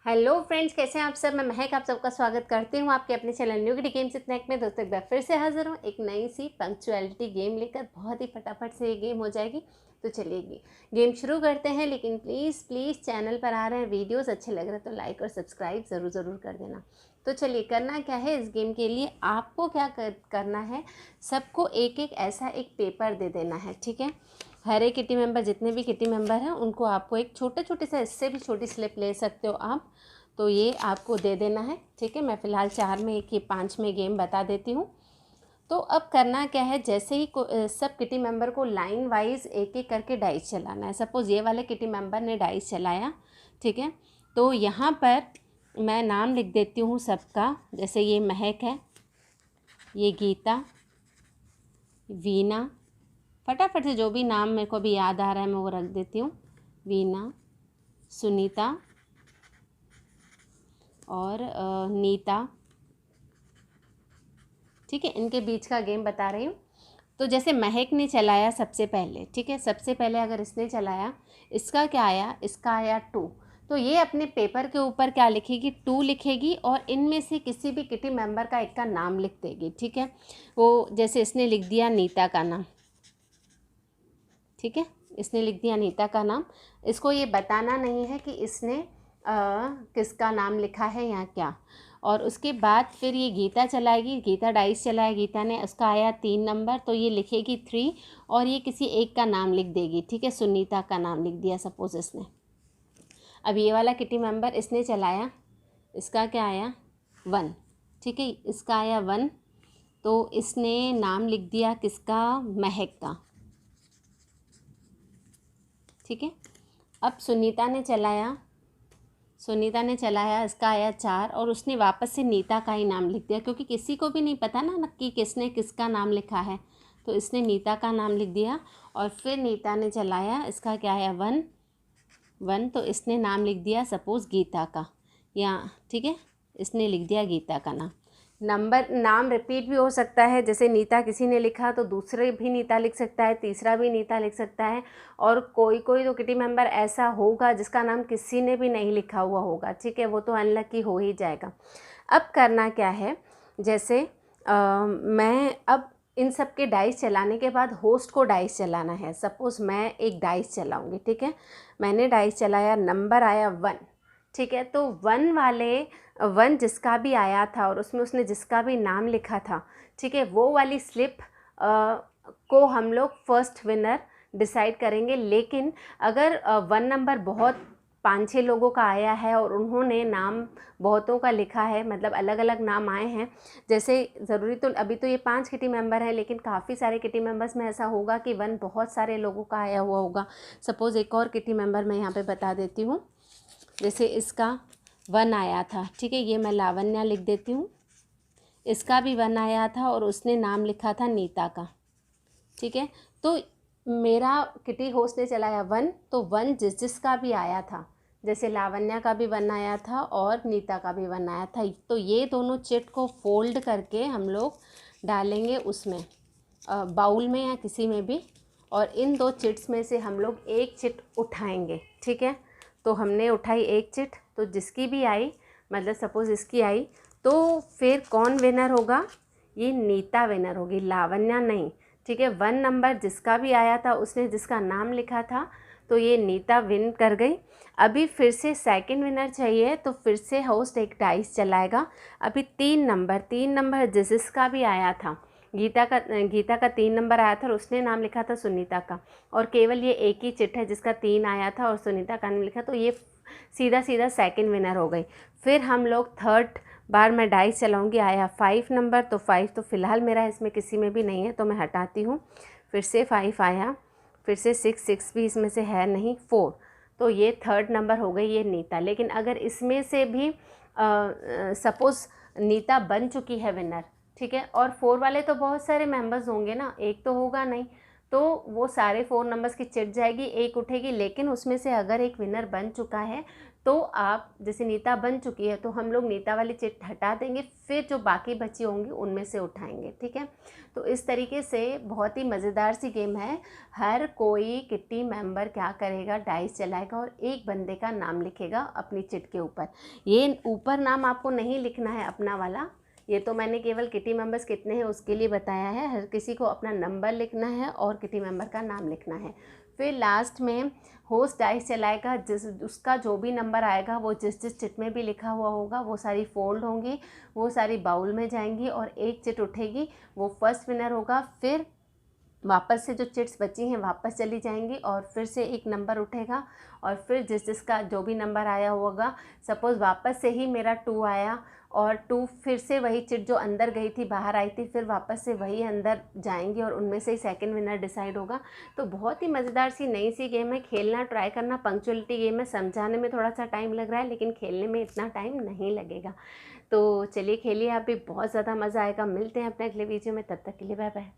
Hello friends, कैसे हैं आप सब। मैं महक आप सबका स्वागत करती हूं आपके अपने channel new kitty games snack में। दोस्तों एक बार फिर से हाजिर हूं एक नई सी पंक्चुअलिटी गेम लेकर। बहुत ही फटाफट से ये गेम हो जाएगी। तो चलिए गेम शुरू करते हैं। लेकिन प्लीज़ प्लीज़ चैनल पर आ रहे हैं वीडियोस अच्छे लग रहे हैं तो लाइक और सब्सक्राइब ज़रूर कर देना। तो चलिए, करना क्या है इस गेम के लिए, आपको क्या करना है, सबको एक एक ऐसा एक पेपर दे देना है। ठीक है, हर एक किटी मेंबर, जितने भी किटी मेंबर हैं उनको आपको एक छोटे से, इससे भी छोटी स्लिप ले सकते हो आप, तो ये आपको दे देना है। ठीक है, मैं फ़िलहाल 4 में, 1 5 में गेम बता देती हूँ। तो अब करना क्या है, जैसे ही सब किटी मेंबर को लाइन वाइज एक एक करके डाइस चलाना है। सपोज़ ये वाले किटी मेंबर ने डाइस चलाया, ठीक है, तो यहाँ पर मैं नाम लिख देती हूँ सबका। जैसे ये महक है, ये गीता, वीना, फटाफट से जो भी नाम मेरे को भी याद आ रहा है मैं वो रख देती हूँ। वीना, सुनीता और नीता। ठीक है, इनके बीच का गेम बता रही हूँ। तो जैसे महक ने चलाया सबसे पहले, ठीक है, सबसे पहले अगर इसने चलाया, इसका क्या आया, इसका आया 2। तो ये अपने पेपर के ऊपर क्या लिखेगी, 2 लिखेगी और इनमें से किसी भी किटी मेंबर का एक का नाम लिख देगी। ठीक है, वो जैसे इसने लिख दिया नीता का नाम। ठीक है, इसने लिख दिया नीता का नाम। इसको ये बताना नहीं है कि इसने किसका नाम लिखा है या क्या। और उसके बाद फिर ये गीता चलाएगी, गीता डाइस चलाया, गीता ने, उसका आया 3 नंबर, तो ये लिखेगी 3 और ये किसी एक का नाम लिख देगी। ठीक है, सुनीता का नाम लिख दिया सपोज इसने। अब ये वाला किटी मेंबर इसने चलाया, इसका क्या आया 1। ठीक है, इसका आया 1, तो इसने नाम लिख दिया किसका, महक का। ठीक है, अब सुनीता ने चलाया, इसका आया 4 और उसने वापस से नीता का ही नाम लिख दिया, क्योंकि किसी को भी नहीं पता ना कि किसने किसका नाम लिखा है, तो इसने नीता का नाम लिख दिया। और फिर नीता ने चलाया, इसका क्या आया 1, तो इसने नाम लिख दिया सपोज़ गीता का, या ठीक है, इसने लिख दिया गीता का नाम रिपीट भी हो सकता है। जैसे नीता किसी ने लिखा तो दूसरे भी नीता लिख सकता है, तीसरा भी नीता लिख सकता है, और कोई तो किटी मेंबर ऐसा होगा जिसका नाम किसी ने भी नहीं लिखा हुआ होगा। ठीक है, वो तो अनलकी हो ही जाएगा। अब करना क्या है, जैसे मैं अब इन सब के डाइस चलाने के बाद होस्ट को डाइस चलाना है। सपोज़ मैं एक डाइस चलाऊँगी। ठीक है, मैंने डाइस चलाया, नंबर आया 1। ठीक है, तो 1 जिसका भी आया था और उसमें उसने जिसका भी नाम लिखा था, ठीक है, वो वाली स्लिप को हम लोग फर्स्ट विनर डिसाइड करेंगे। लेकिन अगर 1 नंबर बहुत 5-6 लोगों का आया है और उन्होंने नाम बहुतों का लिखा है, मतलब अलग अलग नाम आए हैं, जैसे ज़रूरी तो अभी तो ये 5 किटी मेंबर हैं, लेकिन काफ़ी सारे किटी मेंबर्स में ऐसा होगा कि 1 बहुत सारे लोगों का आया हुआ होगा। सपोज़ एक और किटी मेंबर मैं यहाँ पे बता देती हूँ। जैसे इसका 1 आया था, ठीक है, ये मैं लावण्या लिख देती हूँ। इसका भी 1 आया था और उसने नाम लिखा था नीता का। ठीक है, तो मेरा किटी होस्ट ने चलाया 1, तो 1 जिसका भी आया था, जैसे लावण्या का भी 1 आया था और नीता का भी 1 आया था, तो ये दोनों चिट को फोल्ड करके हम लोग डालेंगे उसमें बाउल में या किसी में भी, और इन 2 चिट्स में से हम लोग एक चिट उठाएंगे। ठीक है, तो हमने उठाई एक चिट, तो जिसकी भी आई, मतलब सपोज़ इसकी आई, तो फिर कौन विनर होगा, ये नीता विनर होगी, लावण्या नहीं। ठीक है, 1 नंबर जिसका भी आया था, उसने जिसका नाम लिखा था, तो ये नीता विन कर गई। अभी फिर से सेकंड विनर चाहिए, तो फिर से होस्ट एक डाइस चलाएगा। अभी 3 नंबर जिसका भी आया था, गीता का 3 नंबर आया था और उसने नाम लिखा था सुनीता का, और केवल ये एक ही चिट है जिसका 3 आया था और सुनीता का नाम लिखा, तो ये सीधा सेकंड विनर हो गई। फिर हम लोग थर्ड बार मैं डाइस चलाऊंगी, आया 5 नंबर, तो 5 तो फ़िलहाल मेरा इसमें किसी में भी नहीं है, तो मैं हटाती हूँ। फिर से 5 आया, फिर से 6 भी इसमें से है नहीं, 4, तो ये थर्ड नंबर हो गई, ये नीता। लेकिन अगर इसमें से भी सपोज़ नीता बन चुकी है विनर, ठीक है, और 4 वाले तो बहुत सारे मेंबर्स होंगे ना, एक तो होगा नहीं, तो वो सारे 4 नंबर्स की चिट जाएगी, एक उठेगी। लेकिन उसमें से अगर एक विनर बन चुका है तो आप जैसे नीता बन चुकी है तो हम लोग नीता वाली चिट हटा देंगे, फिर जो बाकी बची होंगी उनमें से उठाएंगे, ठीक है। तो इस तरीके से बहुत ही मज़ेदार सी गेम है। हर कोई किट्टी मेंबर क्या करेगा, डाइस चलाएगा और एक बंदे का नाम लिखेगा अपनी चिट के ऊपर। ये ऊपर नाम आपको नहीं लिखना है अपना वाला, ये तो मैंने केवल किटी मेंबर्स कितने हैं उसके लिए बताया है। हर किसी को अपना नंबर लिखना है और किटी मेंबर का नाम लिखना है। फिर लास्ट में होस्ट डाइस चलाएगा, जिस उसका जो भी नंबर आएगा वो जिस जिस चिट में भी लिखा हुआ होगा वो सारी फोल्ड होंगी, वो सारी बाउल में जाएंगी और एक चिट उठेगी, वो फर्स्ट विनर होगा। फिर वापस से जो चिट्स बची हैं वापस चली जाएंगी और फिर से एक नंबर उठेगा और फिर जिस जिसका जो भी नंबर आया होगा, सपोज़ वापस से ही मेरा 2 आया और 2 फिर से वही चिट जो अंदर गई थी बाहर आई थी, फिर वापस से वही अंदर जाएंगी और उनमें से ही सेकंड विनर डिसाइड होगा। तो बहुत ही मज़ेदार सी नई सी गेम है, खेलना ट्राई करना। पंक्चुअलिटी गेम है, समझाने में थोड़ा सा टाइम लग रहा है लेकिन खेलने में इतना टाइम नहीं लगेगा। तो चलिए खेलिए, आप भी बहुत ज़्यादा मज़ा आएगा। मिलते हैं अपने अगले वीडियो में, तब तक के लिए बाय बाय।